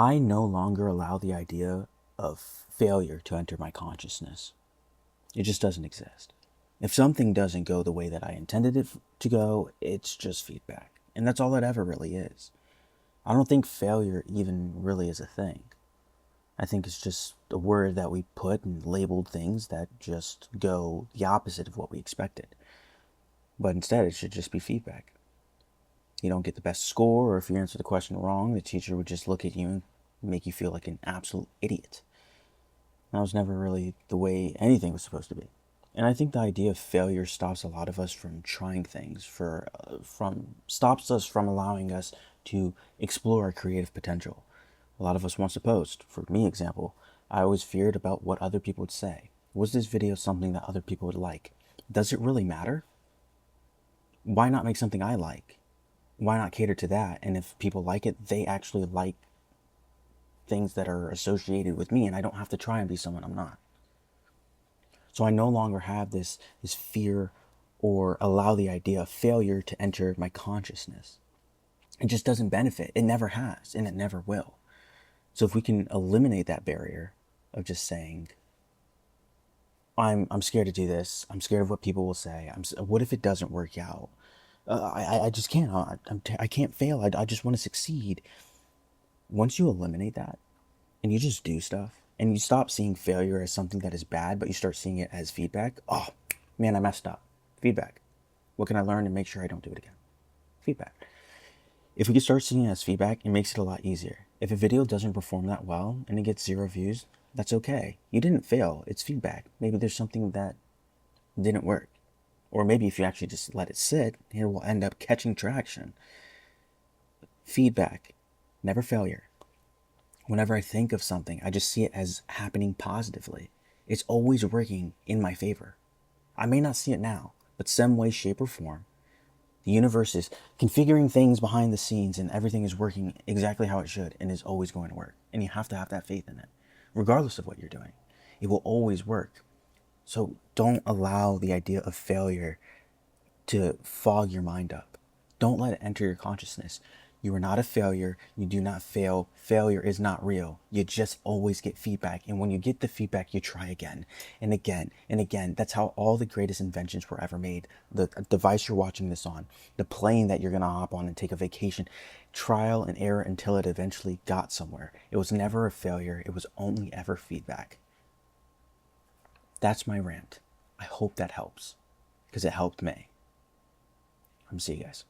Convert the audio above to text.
I no longer allow the idea of failure to enter my consciousness. It just doesn't exist. If something doesn't go the way that I intended it to go, it's just feedback. And that's all it ever really is. I don't think failure even really is a thing. I think it's just a word that we put and labeled things that just go the opposite of what we expected. But instead, it should just be feedback. You don't get the best score, or if you answer the question wrong, the teacher would just look at you and make you feel like an absolute idiot. That was never really the way anything was supposed to be. And I think the idea of failure stops a lot of us from trying things, stops us from allowing us to explore our creative potential. A lot of us wants to post. For me, example, I always feared about what other people would say. Was this video something that other people would like? Does it really matter? Why not make something I like? Why not cater to that? And if people like it, they actually like things that are associated with me, and I don't have to try and be someone I'm not. So I no longer have this fear or allow the idea of failure to enter my consciousness. It just doesn't benefit. It never has, and it never will. So if we can eliminate that barrier of just saying, I'm scared to do this. I'm scared of what people will say. What if it doesn't work out? I just can't. I can't fail. I just want to succeed. Once you eliminate that and you just do stuff and you stop seeing failure as something that is bad, but you start seeing it as feedback. Oh, man, I messed up. Feedback. What can I learn to make sure I don't do it again? Feedback. If we can start seeing it as feedback, it makes it a lot easier. If a video doesn't perform that well and it gets 0 views, that's okay. You didn't fail. It's feedback. Maybe there's something that didn't work. Or maybe if you actually just let it sit, it will end up catching traction. Feedback, never failure. Whenever I think of something, I just see it as happening positively. It's always working in my favor. I may not see it now, but some way, shape, or form, the universe is configuring things behind the scenes and everything is working exactly how it should and is always going to work. And you have to have that faith in it, regardless of what you're doing. It will always work. So don't allow the idea of failure to fog your mind up. Don't let it enter your consciousness. You are not a failure. You do not fail. Failure is not real. You just always get feedback. And when you get the feedback, you try again and again and again. That's how all the greatest inventions were ever made. The device you're watching this on, the plane that you're going to hop on and take a vacation, trial and error until it eventually got somewhere. It was never a failure. It was only ever feedback. That's my rant. I hope that helps because it helped me. See you guys.